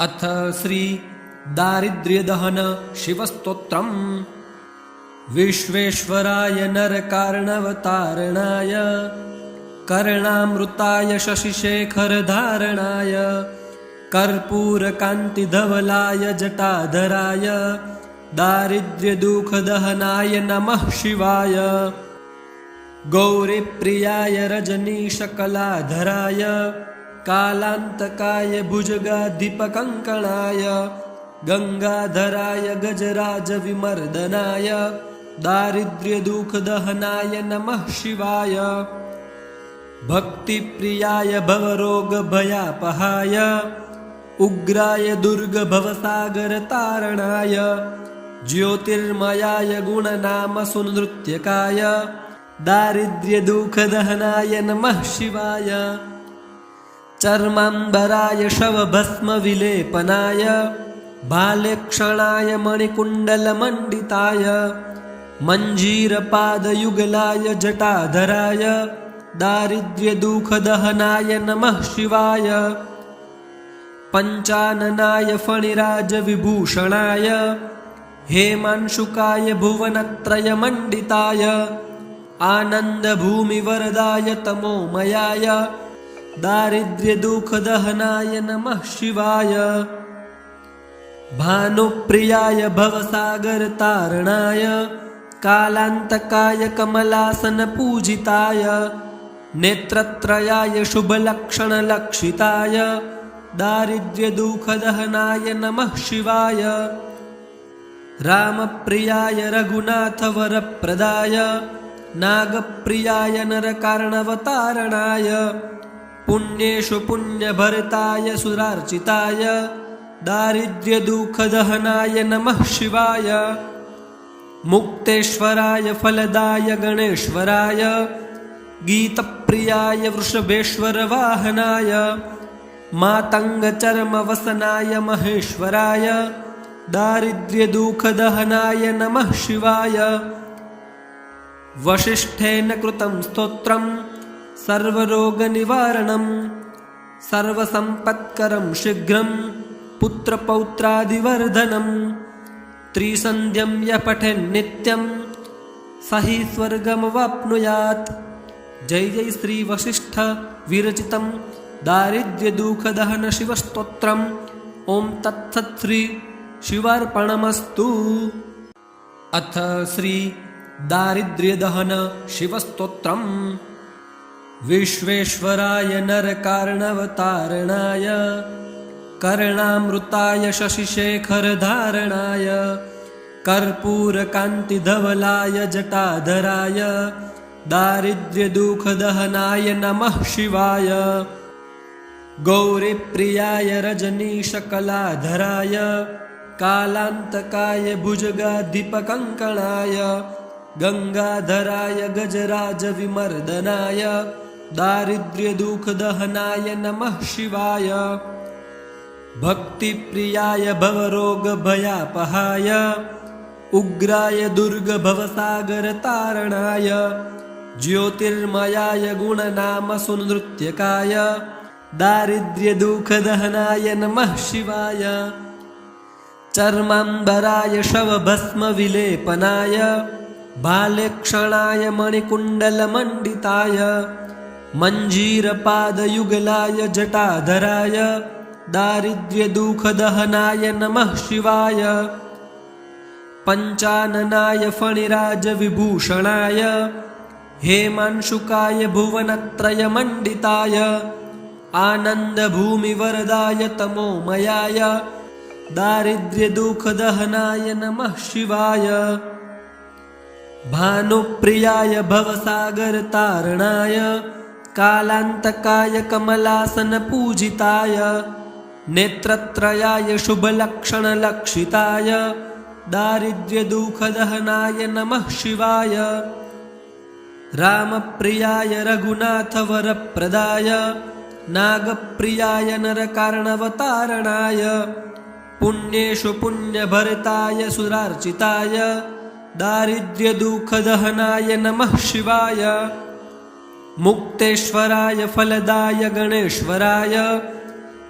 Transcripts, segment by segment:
अथ श्री दारिद्र्यदहन शिवस्तोत्रम्। विश्वेश्वराय नरकार्णवतारणाय कर्णामृताय शशिशेखरधारणाय कर्पूरकान्तिधवलाय जटाधराय दारिद्र्यदुःखदहनाय नमः शिवाय। गौरीप्रियाय रजनीशकलाधराय कालान्तकाय भुजगाधिपकङ्कणाय गंगाधराय गजराजविमर्दनाय दारिद्र्यदुःखदहनाय नमः शिवाय। भक्तिप्रियाय भवरोगभयापहाय उग्राय दुर्गभवसागरतारणाय ज्योतिर्मयाय गुणनामसुनृत्यकाय दारिद्र्यदुःखदहनाय नमः शिवाय। चर्माम्बराय शवभस्मविलेपनाय भालेक्षणाय मणिकुण्डलमण्डिताय मञ्जीरपादयुगलाय जटाधराय दारिद्र्यदुःखदहनाय नमः शिवाय। पञ्चाननाय फणिराजविभूषणाय हेमांशुकाय भुवनत्रयमण्डिताय आनन्दभूमिवरदाय तमोमयाय दारिद्र्यदुःखदहनाय नमः शिवाय। भानुप्रियाय भवसागरतारणाय कालान्तकाय कमलासनपूजिताय नेत्रत्रयाय शुभलक्षणलक्षिताय दारिद्र्यदुःखदहनाय नमः शिवाय। रामप्रियाय रघुनाथवरप्रदाय नागप्रियाय नरकार्णवतारणाय पुण्येषु पुण्यभरिताय सुरार्चिताय दारिद्र्यदुःखदहनाय नमः शिवाय। मुक्तेश्वराय फलदाय गणेश्वराय गीतप्रियाय वृषभेश्वरवाहनाय मातङ्गचर्मवसनाय महेश्वराय दारिद्र्यदुःखदहनाय नमः शिवाय। वसिष्ठेन कृतं स्तोत्रम् सर्वरोगनिवारणं सर्वसम्पत्करं शीघ्रं पुत्रपौत्रादिवर्धनं त्रिसन्ध्यं यः पठेन्नित्यं स हि स्वर्गमवाप्नुयात्। जय जय श्री वसिष्ठ विरचितं दारिद्र्यदुःखदहन शिवस्तोत्रम्। ओम तत्सत् श्री शिवार्पणमस्तु। अथ श्री दारिद्र्यदहन शिवस्तोत्रम्। विश्वेश्वराय नरकार्णवतारणाय कर्णामृताय शशिशेखरधारणाय कर्पूरकान्तिधवलाय जटाधराय दारिद्र्यदुःखदहनाय नमः शिवाय। गौरीप्रियाय रजनीशकलाधराय कालान्तकाय भुजगाधिपकङ्कणाय गंगाधराय गजराजविमर्दनाय दारिद्र्यदुःखदहनाय नमः शिवाय। भक्तिप्रियाय भवरोगभयापहाय उग्राय दुर्गभवसागरतारणाय ज्योतिर्मयाय गुणनामसुनृत्यकाय दारिद्र्यदुःखदहनाय नमः शिवाय। चर्माम्बराय शवभस्मविलेपनाय भालेक्षणाय मणिकुण्डलमण्डिताय मञ्जीरपादयुगलाय जटाधराय दारिद्र्यदुःखदहनाय नमः शिवाय। पञ्चाननाय फणिराजविभूषणाय हेमांशुकाय भुवनत्रयमण्डिताय आनन्दभूमिवरदाय तमोमयाय दारिद्र्यदुःखदहनाय नमः शिवाय। भानुप्रियाय भवसागरतारणाय कालान्तकाय कमलासनपूजिताय नेत्रत्रयाय शुभलक्षणलक्षिताय दारिद्र्यदुःखदहनाय नमः शिवाय। रामप्रियाय रघुनाथवरप्रदाय नागप्रियाय नरकार्णवतारणाय पुण्येषु पुण्यभरिताय सुरार्चिताय दारिद्र्यदुःखदहनाय नमः शिवाय। मुक्तेश्वराय फलदाय गणेश्वराय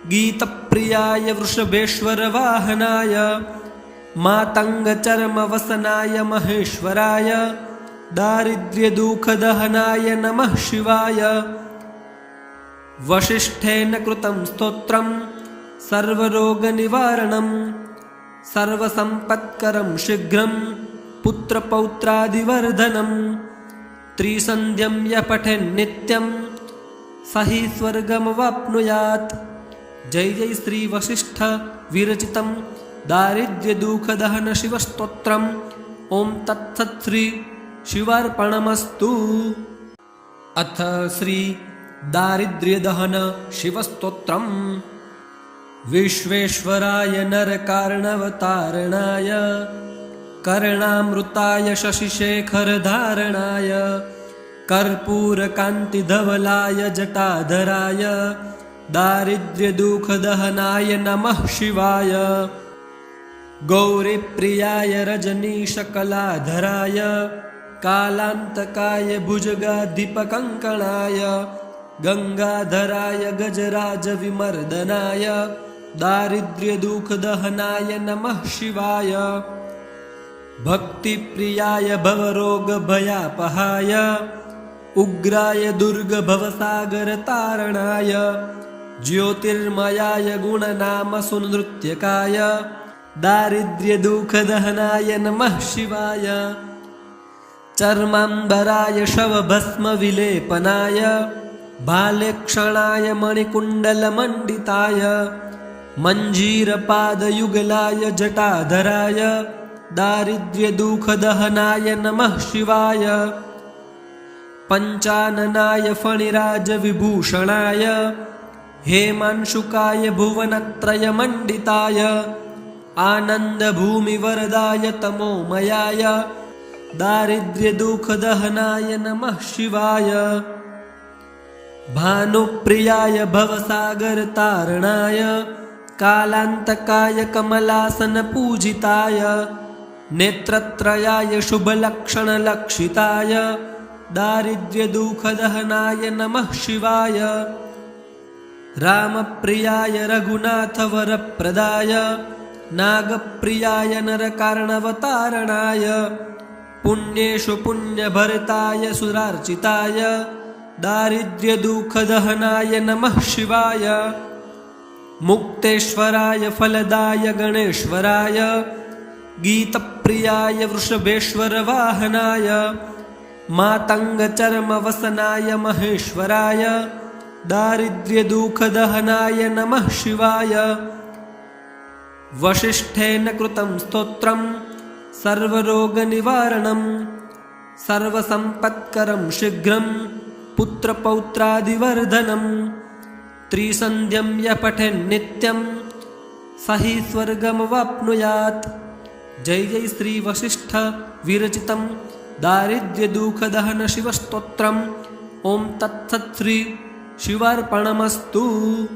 गीतप्रियाय वृषभेश्वरवाहनाय मातङ्गचर्मवसनाय महेश्वराय दारिद्र्यदुःखदहनाय नमः शिवाय। वसिष्ठेन कृतं स्तोत्रं सर्वरोगनिवारणं सर्वसम्पत्करं शीघ्रं पुत्रपौत्रादिवर्धनं त्रिसन्ध्यं यः पठेन्नित्यं स हि स्वर्गमवाप्नुयात्। जय जय श्री वसिष्ठ विरचितं दारिद्र्यदुःखदहन शिवस्तोत्रम्। ओं तत्सत् श्री शिवार्पणमस्तु। अथ श्री दारिद्र्यदहन शिवस्तोत्रम्। विश्वेश्वराय नरकार्णवतारणाय कर्णामृताय शशिशेखरधारणाय कर्पूरकान्तिधवलाय जटाधराय दारिद्र्यदुःखदहनाय नमः शिवाय। गौरीप्रियाय रजनीशकलाधराय कालान्तकाय भुजगाधिपकङ्कणाय गंगाधराय गजराजविमर्दनाय दारिद्र्यदुःखदहनाय नमः शिवाय। भक्तिप्रियाय भवरोगभयापहाय उग्राय दुर्गभवसागरतारणाय ज्योतिर्मयाय गुणनामसुनृत्यकाय दारिद्र्यदुःखदहनाय नमः शिवाय। चर्माम्बराय शवभस्मविलेपनाय भालेक्षणाय मणिकुण्डलमण्डिताय मञ्जीरपादयुगलाय जटाधराय दारिद्र्यदुःखदहनाय नमः शिवाय। पञ्चाननाय फणिराजविभूषणाय हेमांशुकाय भुवनत्रयमण्डिताय आनन्दभूमिवरदाय तमोमयाय दारिद्र्यदुःखदहनाय नमः शिवाय। भानुप्रियाय भवसागरतारणाय कालान्तकाय कमलासनपूजिताय नेत्रत्रयाय शुभलक्षणलक्षिताय दारिद्र्यदुःखदहनाय नमः शिवाय। रामप्रियाय रघुनाथवरप्रदाय नागप्रियाय नरकार्णवतारणाय पुण्येषु पुण्यभरिताय सुरार्चिताय दारिद्र्यदुःखदहनाय नमः शिवाय। मुक्तेश्वराय फलदाय गणेश्वराय गीतप्रियाय वृषभेश्वरवाहनाय मातङ्गचर्मवसनाय महेश्वराय दारिद्र्यदुःखदहनाय नमः शिवाय। वसिष्ठेन कृतं स्तोत्रं सर्वरोगनिवारणं सर्वसम्पत्करं शीघ्रं पुत्रपौत्रादिवर्धनं त्रिसन्ध्यं यः पठेन्नित्यं स हि स्वर्गमवाप्नुयात्। जय जय श्री वसिष्ठ विरचितं दारिद्र्यदुःखदहन शिवस्तोत्रम्। ओं तत्सत् श्री शिवार्पणमस्तु।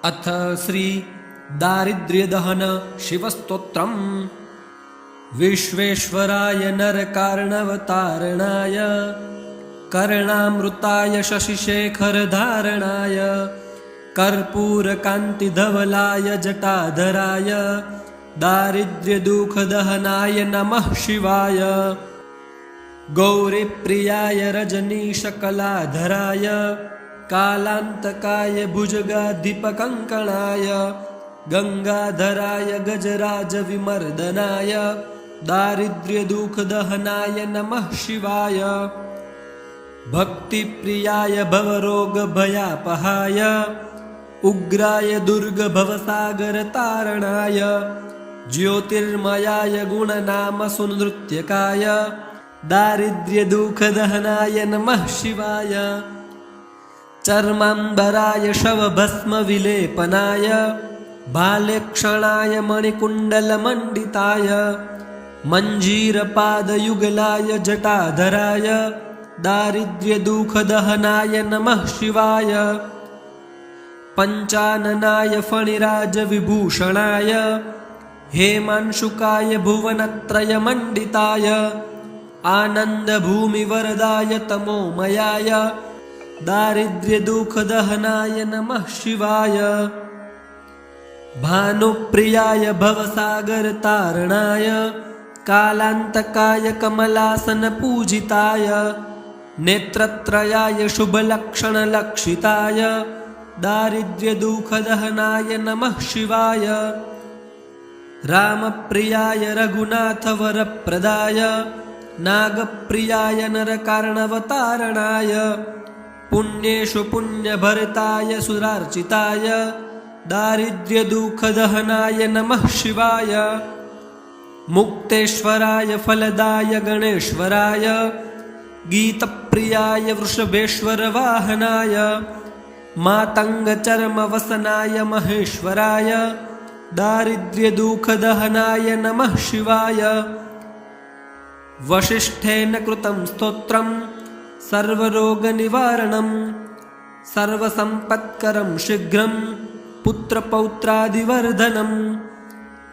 अथ श्री दारिद्र्यदहन शिवस्तोत्रम्। विश्वेश्वराय नरकार्णवतारणाय कर्णामृताय शशिशेखरधारणाय कर्पूरकान्तिधवलाय जटाधराय दारिद्र्यदुःखदहनाय नमः शिवाय। गौरीप्रियाय रजनीशकलाधराय कालान्तकाय भुजगाधिपकङ्कणाय गंगाधराय गजराजविमर्दनाय दारिद्र्यदुःखदहनाय नमः शिवाय। भक्तिप्रियाय भवरोगभयापहाय उग्राय दुर्गभवसागरतारणाय ज्योतिर्मयाय गुणनामसुनृत्यकाय दारिद्र्यदुःखदहनाय नमः शिवाय। चर्माम्बराय शवभस्मविलेपनाय भालेक्षणाय मणिकुण्डलमण्डिताय मञ्जीरपादयुगलाय जटाधराय दारिद्र्यदुःखदहनाय नमः शिवाय। पञ्चाननाय फणिराजविभूषणाय हेमांशुकाय भुवनत्रयमण्डिताय आनन्दभूमिवरदाय तमोमयाय दारिद्र्यदुःखदहनाय नमः शिवाय। भानुप्रियाय भवसागरतारणाय कालान्तकाय कमलासनपूजिताय नेत्रत्रयाय शुभलक्षणलक्षिताय दारिद्र्यदुःखदहनाय नमः शिवाय रामप्रियाय रघुनाथवरप्रदाय नागप्रियाय नरकार्णवतारणाय पुण्येषु पुण्यभरिताय सुरार्चिताय दारिद्र्यदुःखदहनाय नमः शिवाय मुक्तेश्वराय फलदाय गणेश्वराय गीतप्रियाय वृषभेश्वरवाहनाय मातङ्गचर्मवसनाय महेश्वराय दारिद्र्यदुःखदहनाय नमः शिवाय वसिष्ठेन कृतं स्तोत्रं सर्वरोगनिवारणं सर्वसम्पत्करं शीघ्रं पुत्रपौत्रादिवर्धनं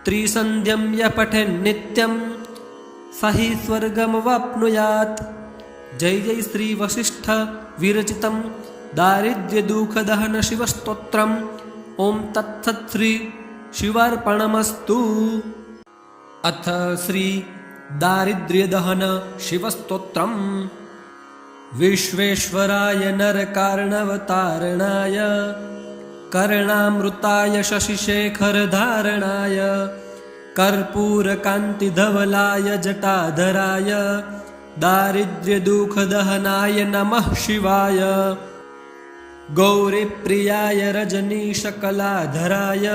त्रिसन्ध्यं यः पठेन्नित्यं स हि स्वर्गमवाप्नुयात्। जय जय श्री वसिष्ठ विरचितं दारिद्र्यदुःखदहन शिवस्तोत्रम्। ओम तत्सत् श्री शिवार्पणमस्तु। अथ श्री दारिद्र्यदहन शिवस्तोत्रम्। विश्वेश्वराय नरकार्णवतारणाय कर्णामृताय शशिशेखरधारणाय कर्पूरकान्तिधवलाय जटाधराय दारिद्र्यदुःखदहनाय नमः शिवाय गौरीप्रियाय रजनीशकलाधराय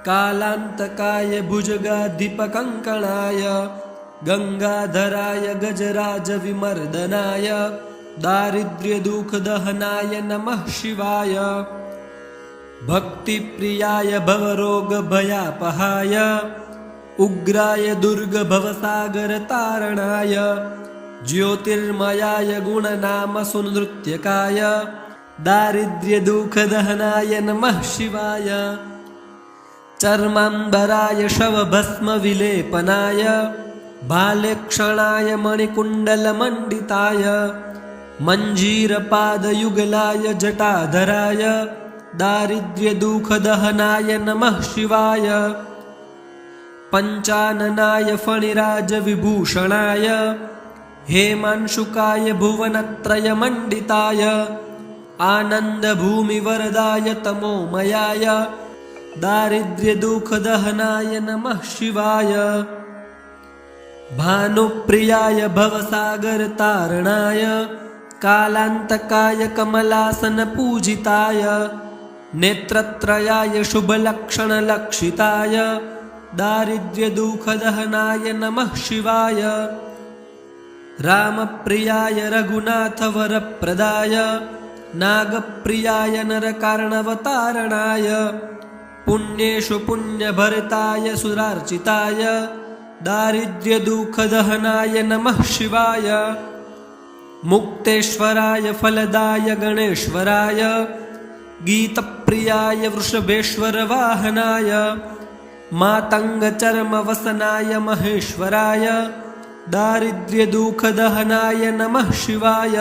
कालान्तकाय भुजगाधिपकङ्कणाय गंगाधराय गजराजविमर्दनाय दारिद्र्यदुःखदहनाय नमः शिवाय भक्तिप्रियाय भवरोगभयापहाय उग्राय दुर्गभवसागरतारणाय ज्योतिर्मयाय गुणनामसुनृत्यकाय दारिद्र्यदुःखदहनाय नमः शिवाय चर्माम्बराय शवभस्मविलेपनाय भालेक्षणाय मणिकुण्डलमण्डिताय मञ्जीरपादयुगलाय जटाधराय दारिद्र्यदुःखदहनाय नमः शिवाय पञ्चाननाय फणिराजविभूषणाय हेमांशुकाय भुवनत्रयमण्डिताय आनन्दभूमिवरदाय तमोमयाय दारिद्र्यदुःखदहनाय नमः शिवाय भानुप्रियाय भवसागरतारणाय कालान्तकाय कमलासनपूजिताय नेत्रत्रयाय शुभलक्षणलक्षिताय दारिद्र्यदुःखदहनाय नमः शिवाय रामप्रियाय रघुनाथवरप्रदाय नागप्रियाय नरकार्णवतारणाय पुण्येषु पुण्यभरिताय सुरार्चिताय दारिद्र्यदुःखदहनाय नमः शिवाय मुक्तेश्वराय फलदाय गणेश्वराय गीतप्रियाय वृषभेश्वरवाहनाय मातङ्गचर्मवसनाय महेश्वराय दारिद्र्यदुःखदहनाय नमः शिवाय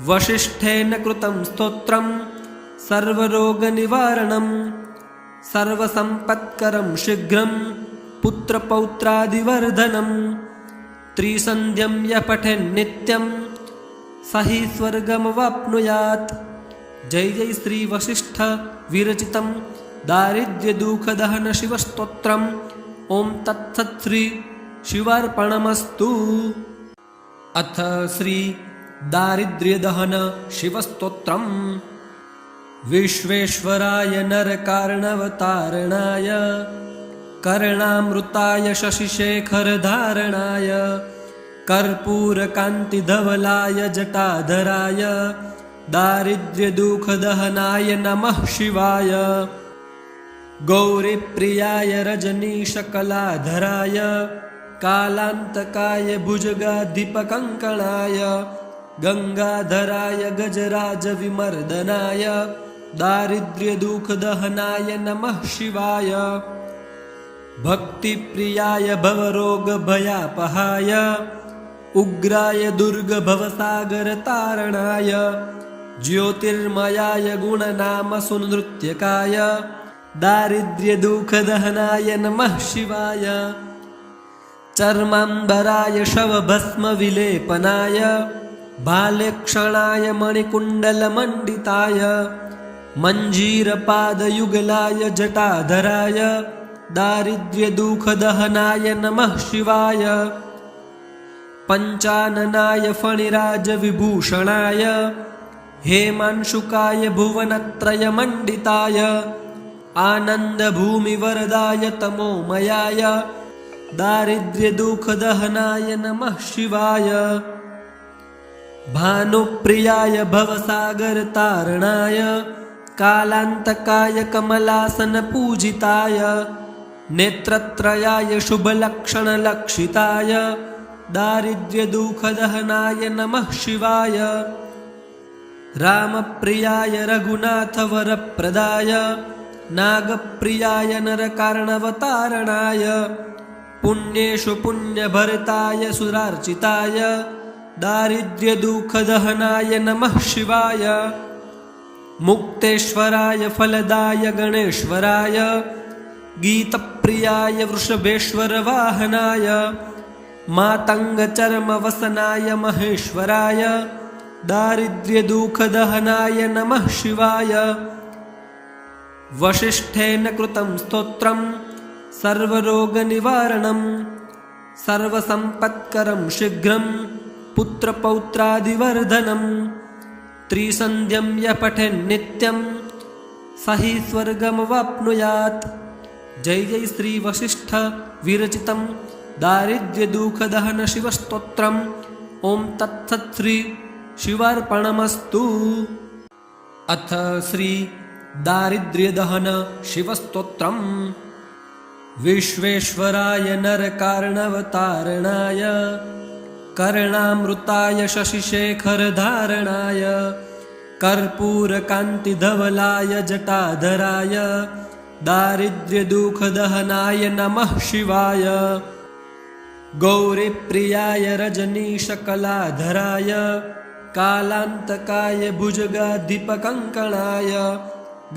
वसिष्ठेन कृतं स्तोत्रं सर्वरोगनिवारणं सर्वसम्पत्करं शीघ्रं पुत्रपौत्रादिवर्धनं त्रिसन्ध्यं यः पठेन्नित्यं स हि स्वर्गमवाप्नुयात्। जय जय श्री वसिष्ठ विरचितं दारिद्र्यदुःखदहन शिवस्तोत्रम्। ओम तत्सत् श्री शिवार्पणमस्तु। अथ श्री दारिद्र्यदहन शिवस्तोत्रम्। विश्वेश्वराय नरकार्णवतारणाय कर्णामृताय शशिशेखरधारणाय कर्पूरकान्तिधवलाय जटाधराय दारिद्र्यदुःखदहनाय नमः शिवाय गौरीप्रियाय रजनीशकलाधराय कालान्तकाय भुजगाधिपकङ्कणाय गंगाधराय गजराजविमर्दनाय दारिद्र्यदुःखदहनाय नमः शिवाय भक्तिप्रियाय भवरोगभयापहाय उग्राय दुर्गभवसागरतारणाय ज्योतिर्मयाय गुणनामसुनृत्यकाय दारिद्र्यदुःखदहनाय नमः शिवाय। चर्माम्बराय शवभस्मविलेपनाय बाल्यक्षणाय मणिकुण्डलमण्डिताय मञ्जीरपादयुगलाय जटाधराय दारिद्र्यदुःखदहनाय नमः शिवाय। पञ्चाननाय फणिराजविभूषणाय हेमांशुकाय भुवनत्रयमण्डिताय आनन्दभूमिवरदाय तमोमयाय दारिद्र्यदुःखदहनाय नमः शिवाय। भानुप्रियाय भवसागरतारणाय कालान्तकाय कमलासनपूजिताय नेत्रत्रयाय शुभलक्षणलक्षिताय दारिद्र्यदुःखदहनाय नमः शिवाय। रामप्रियाय रघुनाथवरप्रदाय नागप्रियाय नरकार्णवतारणाय पुण्येषु पुण्यभरिताय सुरार्चिताय दारिद्र्यदुःखदहनाय नमः शिवाय। मुक्तेश्वराय फलदाय गणेश्वराय गीतप्रियाय वृषभेश्वरवाहनाय मातङ्गचर्मवसनाय महेश्वराय दारिद्र्यदुःखदहनाय नमः शिवाय। वसिष्ठेन कृतं स्तोत्रं सर्वरोगनिवारणं सर्वसम्पत्करं शीघ्रं पुत्रपौत्रादिवर्धनं त्रिसन्ध्यं यः पठेन्नित्यं स हि स्वर्गमवाप्नुयात्। जय जय श्री वसिष्ठ विरचितं दारिद्र्यदुःखदहन शिवस्तोत्रम्। ओं तत्सत् श्री शिवार्पणमस्तु। अथ श्री दारिद्र्यदहन शिवस्तोत्रम्। विश्वेश्वराय नरकार्णवतारणाय कर्णामृताय शशिशेखरधारणाय कर्पूरकान्तिधवलाय जटाधराय दारिद्र्यदुःखदहनाय नमः शिवाय। गौरीप्रियाय रजनीशकलाधराय कालान्तकाय भुजगाधिपकङ्कणाय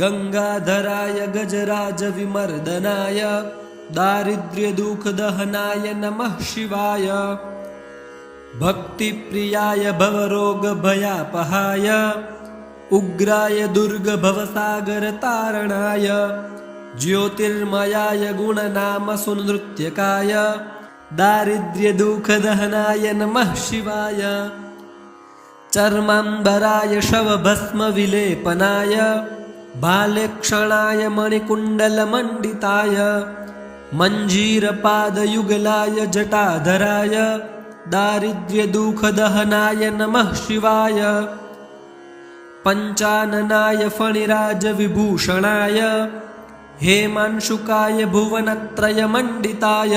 गंगाधराय गजराजविमर्दनाय दारिद्र्यदुःखदहनाय नमः शिवाय। भक्तिप्रियाय भवरोगभयापहाय उग्राय दुर्गभवसागरतारणाय ज्योतिर्मयाय गुणनामसुनृत्यकाय दारिद्र्यदुःखदहनाय नमः शिवाय। चर्माम्बराय शवभस्मविलेपनाय बाल्यक्षणाय मणिकुण्डलमण्डिताय मञ्जीरपादयुगलाय जटाधराय दारिद्र्यदुःखदहनाय नमः शिवाय। पञ्चाननाय फणिराजविभूषणाय हेमांशुकाय भुवनत्रयमण्डिताय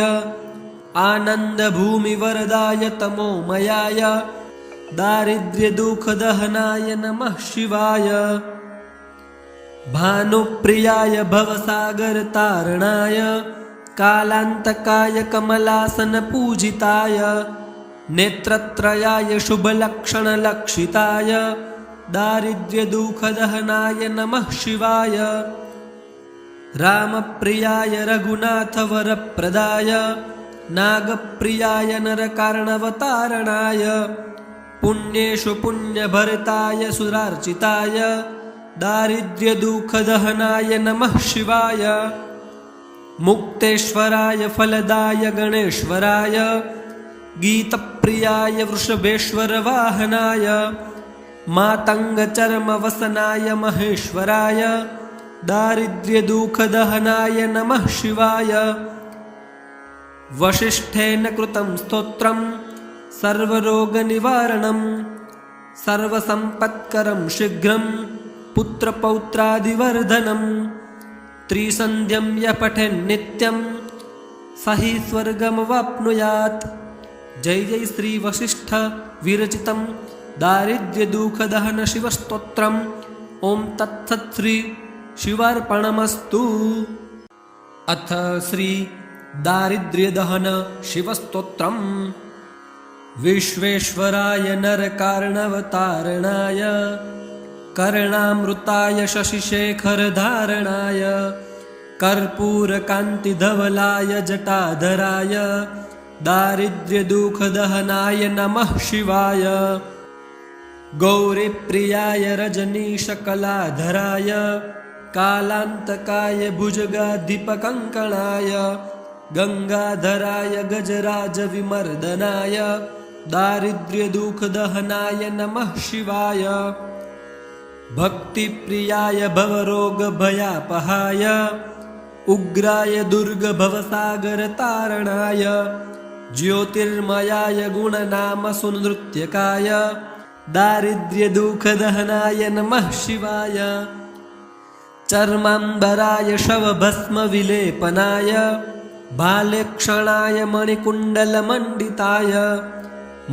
आनन्दभूमिवरदाय तमोमयाय दारिद्र्यदुःखदहनाय नमः शिवाय। भानुप्रियाय भवसागरतारणाय कालान्तकाय कमलासनपूजिताय नेत्रत्रयाय शुभलक्षणलक्षिताय दारिद्र्यदुःखदहनाय नमः शिवाय। रामप्रियाय रघुनाथवरप्रदाय नागप्रियाय नरकार्णवतारणाय पुण्येषु पुण्यभरिताय सुरार्चिताय दारिद्र्यदुःखदहनाय नमः शिवाय। मुक्तेश्वराय फलदाय गणेश्वराय गीतप्रियाय वृषभेश्वरवाहनाय मातङ्गचर्मवसनाय महेश्वराय दारिद्र्यदुःखदहनाय नमः शिवाय। वसिष्ठेन कृतं स्तोत्रं सर्वरोगनिवारणं सर्वसम्पत्करं शीघ्रं पुत्रपौत्रादिवर्धनं त्रिसन्ध्यं यः पठेन्नित्यं स हि स्वर्गमवाप्नुयात्। जय जय श्री वसिष्ठ विरचितं दारिद्र्यदुःखदहन शिवस्तोत्रम्। ओं तत्सत् श्री शिवार्पणमस्तु। अथ श्री दारिद्र्यदहन शिवस्तोत्रम्। विश्वेश्वराय नरकार्णवतारणाय कर्णामृताय शशिशेखरधारणाय कर्पूरकान्तिधवलाय जटाधराय दारिद्र्यदुःखदहनाय नमः शिवाय। गौरीप्रियाय रजनीशकलाधराय कालान्तकाय भुजगाधिपकङ्कणाय गंगाधराय गजराजविमर्दनाय दारिद्र्यदुःखदहनाय नमः शिवाय। भक्तिप्रियाय भवरोगभयापहाय उग्राय दुर्गभवसागरतारणाय ज्योतिर्मयाय गुणनामसुनृत्यकाय दारिद्र्यदुःखदहनाय नमः शिवाय। चर्माम्बराय शवभस्मविलेपनाय भालेक्षणाय मणिकुण्डलमण्डिताय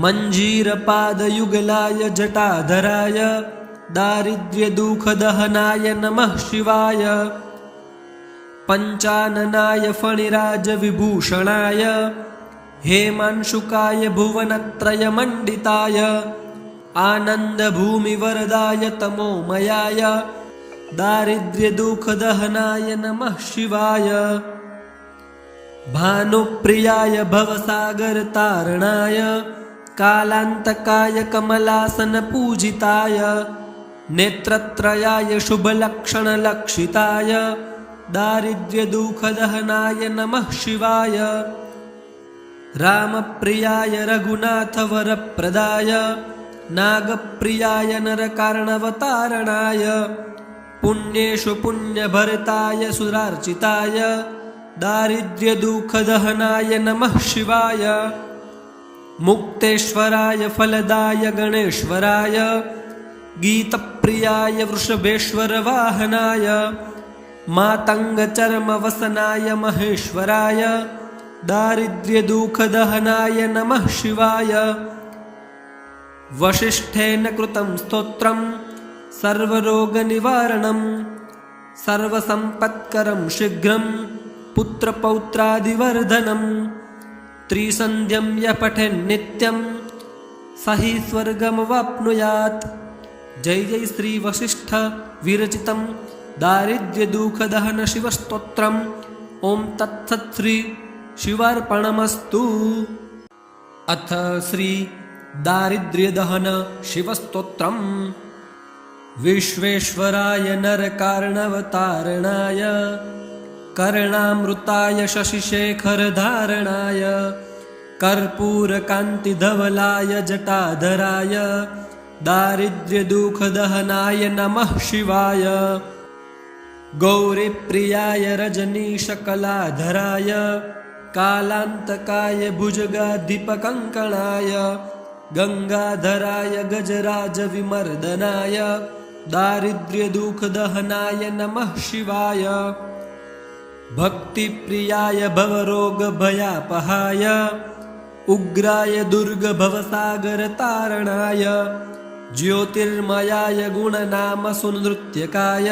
मञ्जीरपादयुगलाय जटाधराय दारिद्र्यदुःखदहनाय नमः शिवाय। पञ्चाननाय फणिराजविभूषणाय हेमांशुकाय भुवनत्रयमण्डिताय आनन्दभूमिवरदाय तमोमयाय दारिद्र्यदुःखदहनाय नमः शिवाय। भानुप्रियाय भवसागरतारणाय कालान्तकाय कमलासनपूजिताय नेत्रत्रयाय शुभलक्षणलक्षिताय दारिद्र्यदुःखदहनाय नमः शिवाय। रामप्रियाय रघुनाथवरप्रदाय नागप्रियाय नरकार्णवतारणाय पुण्येषु पुण्यभरिताय सुरार्चिताय दारिद्र्यदुःखदहनाय नमः शिवाय। मुक्तेश्वराय फलदाय गणेश्वराय गीतप्रियाय वृषभेश्वरवाहनाय मातङ्गचर्मवसनाय महेश्वराय दारिद्र्यदुःखदहनाय नमः शिवाय। वसिष्ठेन कृतं स्तोत्रं सर्वरोगनिवारणं सर्वसम्पत्करं शीघ्रं पुत्रपौत्रादिवर्धनं त्रिसन्ध्यं यः पठेन्नित्यं स हि स्वर्गमवाप्नुयात्। जय जय श्री वसिष्ठ विरचितं दारिद्र्यदुःखदहन शिवस्तोत्रम्। ओं तत्सत् श्री शिवार्पणमस्तु। अथ श्री दारिद्र्यदहन शिवस्तोत्रम्। विश्वेश्वराय नरकार्णवतारणाय कर्णामृताय शशिशेखरधारणाय कर्पूरकान्तिधवलाय जटाधराय दारिद्र्यदुःखदहनाय नमः शिवाय। गौरीप्रियाय रजनीशकलाधराय कालान्तकाय भुजगाधिपकङ्कणाय गंगाधराय गजराजविमर्दनाय दारिद्र्यदुःखदहनाय नमः शिवाय। भक्तिप्रियाय भवरोगभयापहाय उग्राय दुर्गभवसागरतारणाय ज्योतिर्मयाय गुणनामसुनृत्यकाय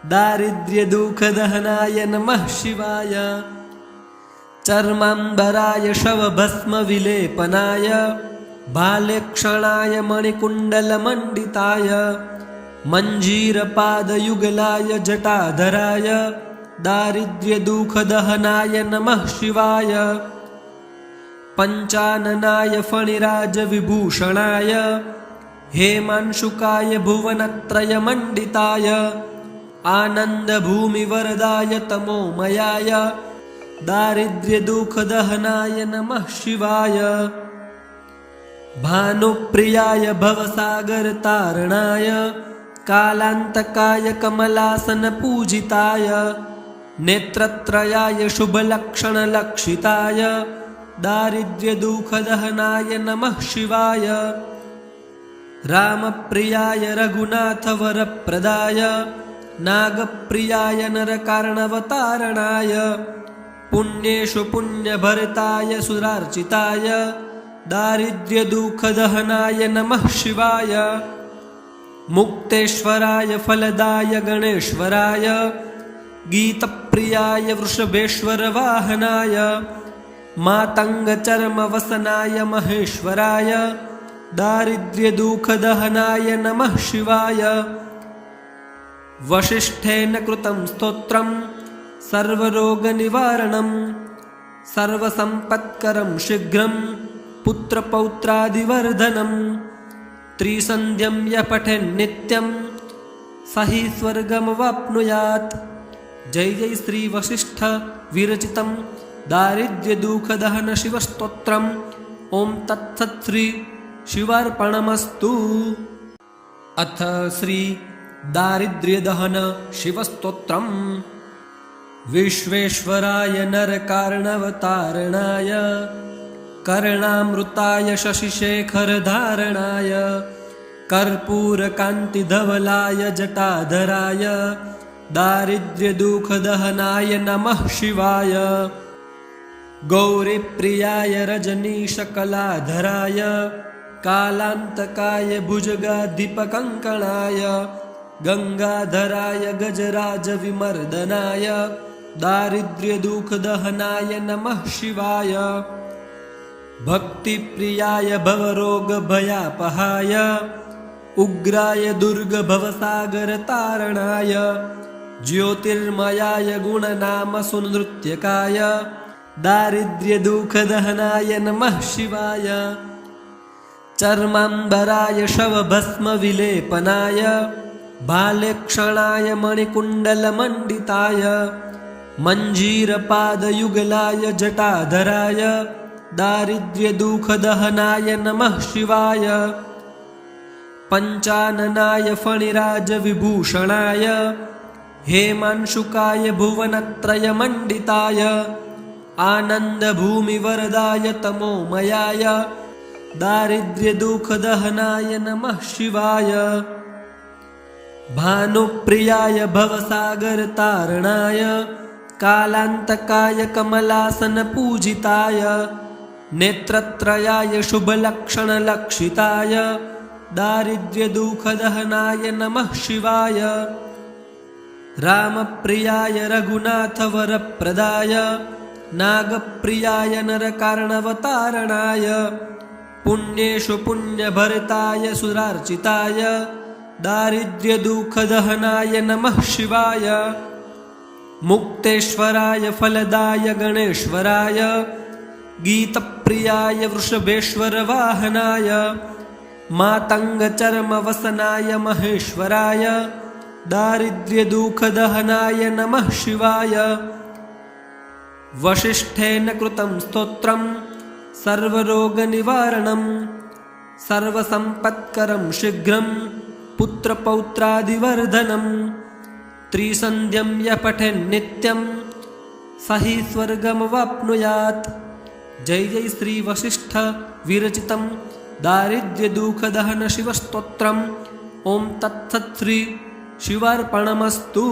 दारिद्र्यदुःखदहनाय नमः शिवाय। चर्माम्बराय शवभस्मविलेपनाय भालेक्षणाय मणिकुण्डलमण्डिताय मञ्जीरपादयुगलाय जटाधराय दारिद्र्यदुःखदहनाय नमः शिवाय। पञ्चाननाय फणिराजविभूषणाय हेमांशुकाय भुवनत्रयमण्डिताय आनन्दभूमिवरदाय तमोमयाय दारिद्र्यदुःखदहनाय नमः शिवाय। भानुप्रियाय भवसागरतारणाय कालान्तकाय कमलासनपूजिताय नेत्रत्रयाय शुभलक्षणलक्षिताय दारिद्र्यदुःखदहनाय नमः शिवाय। रामप्रियाय रघुनाथवरप्रदाय नागप्रियाय नरकार्णवतारणाय पुण्येषु पुण्यभरिताय सुरार्चिताय दारिद्र्यदुःखदहनाय नमः शिवाय। मुक्तेश्वराय फलदाय गणेश्वराय गीतप्रियाय वृषभेश्वरवाहनाय मातङ्गचर्मवसनाय महेश्वराय दारिद्र्यदुःखदहनाय नमः शिवाय। वसिष्ठेन कृतं स्तोत्रं सर्वरोगनिवारणं सर्वसम्पत्करं शीघ्रं पुत्रपौत्रादिवर्धनं त्रिसन्ध्यं यः पठेन्नित्यं स हि स्वर्गमवाप्नुयात्। जय जय श्री वसिष्ठ विरचितं दारिद्र्यदुःखदहन शिवस्तोत्रम्। ओं तत्सत् श्री शिवार्पणमस्तु। अथ श्री दारिद्र्यदहन शिवस्तोत्रम्। विश्वेश्वराय नरकार्णवतारणाय कर्णामृताय शशिशेखरधारणाय कर्पूरकान्तिधवलाय जटाधराय दारिद्र्यदुःखदहनाय नमः शिवाय। गौरीप्रियाय रजनीशकलाधराय कालान्तकाय भुजगाधिपकङ्कणाय गंगाधराय गजराजविमर्दनाय दारिद्र्यदुःखदहनाय नमः शिवाय। भक्तिप्रियाय भवरोगभयापहाय उग्राय दुर्गभवसागरतारणाय ज्योतिर्मयाय गुणनामसुनृत्यकाय दारिद्र्यदुःखदहनाय नमः शिवाय। चर्माम्बराय शवभस्मविलेपनाय भालेक्षणाय मणिकुण्डलमण्डिताय मञ्जीरपादयुगलाय जटाधराय दारिद्र्यदुःखदहनाय नमः शिवाय। पञ्चाननाय फणिराजविभूषणाय हेमांशुकाय भुवनत्रयमण्डिताय आनन्दभूमिवरदाय तमोमयाय दारिद्र्यदुःखदहनाय नमः शिवाय। भानुप्रियाय भवसागरतारणाय कालान्तकाय कमलासनपूजिताय नेत्रत्रयाय शुभलक्षणलक्षिताय दारिद्र्यदुःखदहनाय नमः शिवाय। रामप्रियाय रघुनाथवरप्रदाय नागप्रियाय नरकार्णवतारणाय पुण्येषु पुण्यभरिताय सुरार्चिताय दारिद्र्यदुःखदहनाय नमः शिवाय। मुक्तेश्वराय फलदाय गणेश्वराय गीतप्रियाय वृषभेश्वरवाहनाय मातङ्गचर्मवसनाय महेश्वराय दारिद्र्यदुःखदहनाय नमः शिवाय। वसिष्ठेन कृतं स्तोत्रं सर्वरोगनिवारणं सर्वसम्पत्करं शीघ्रं पुत्रपौत्रादिवर्धनं त्रिसन्ध्यं यः पठेन्नित्यं स हि स्वर्गमवाप्नुयात्। जय जय श्री वसिष्ठ विरचितं दारिद्र्यदुःखदहन शिवस्तोत्रम्। ओं तत्सत् श्री शिवार्पणमस्तु।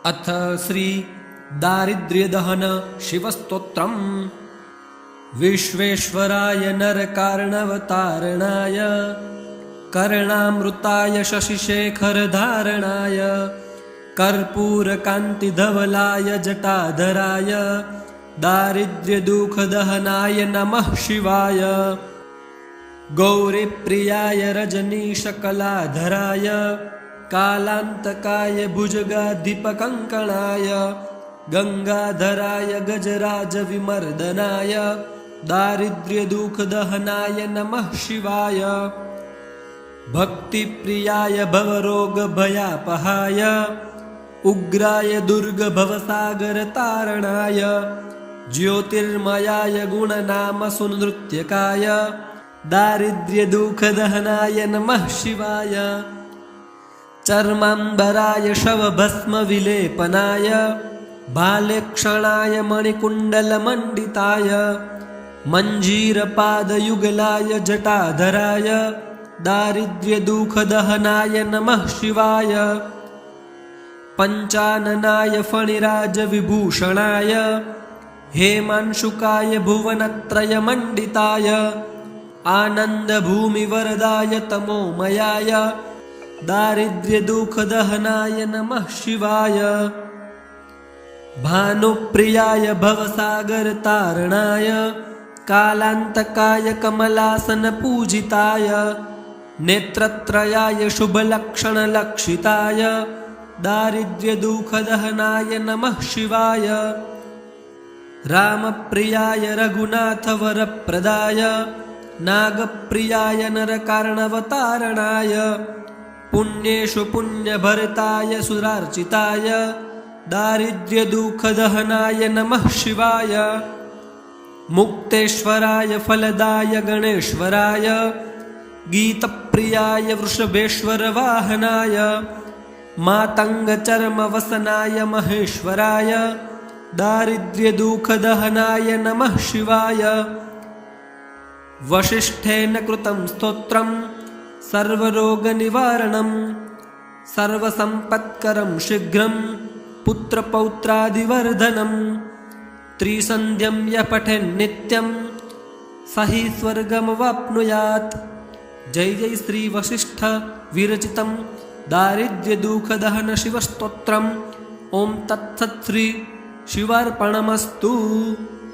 अथ श्री दारिद्र्यदहन शिवस्तोत्रम्। विश्वेश्वराय नरकार्णवतारणाय कर्णामृताय शशिशेखरधारणाय कर्पूरकान्तिधवलाय जटाधराय दारिद्र्यदुःखदहनाय नमः शिवाय। गौरीप्रियाय रजनीशकलाधराय कालान्तकाय भुजगाधिपकङ्कणाय गंगाधराय गजराजविमर्दनाय दारिद्र्यदुःखदहनाय नमः शिवाय। भक्तिप्रियाय भवरोगभयापहाय उग्राय दुर्गभवसागरतारणाय ज्योतिर्मयाय गुणनामसुनृत्यकाय दारिद्र्यदुःखदहनाय नमः शिवाय। चर्माम्बराय शवभस्मविलेपनाय भालेक्षणाय मणिकुण्डलमण्डिताय मञ्जीरपादयुगलाय जटाधराय दारिद्र्यदुःखदहनाय नमः शिवाय। पञ्चाननाय फणिराजविभूषणाय हेमांशुकाय भुवनत्रयमण्डिताय आनन्दभूमिवरदाय तमोमयाय दारिद्र्यदुःखदहनाय नमः शिवाय। भानुप्रियाय भवसागरतारणाय कालान्तकाय कमलासनपूजिताय नेत्रत्रयाय शुभलक्षणलक्षिताय दारिद्र्यदुःखदहनाय नमः शिवाय रामप्रियाय रघुनाथवरप्रदाय नागप्रियाय नरकार्णवतारणाय पुण्येषु पुण्यभरिताय सुरार्चिताय दारिद्र्यदुःखदहनाय नमः शिवाय मुक्तेश्वराय फलदाय गणेश्वराय गीतप्रियाय वृषभेश्वरवाहनाय मातङ्गचर्मवसनाय महेश्वराय दारिद्र्यदुःखदहनाय नमः शिवाय वसिष्ठेन कृतं स्तोत्रं सर्वरोगनिवारणं सर्वसम्पत्करं शीघ्रं पुत्रपौत्रादिवर्धनं त्रिसन्ध्यं यः पठेन्नित्यं स हि स्वर्गमवाप्नुयात्। जय जय श्री वसिष्ठ विरचितं दारिद्र्यदुःखदहन शिवस्तोत्रम्। ओं तत्सत् श्री शिवार्पणमस्तु।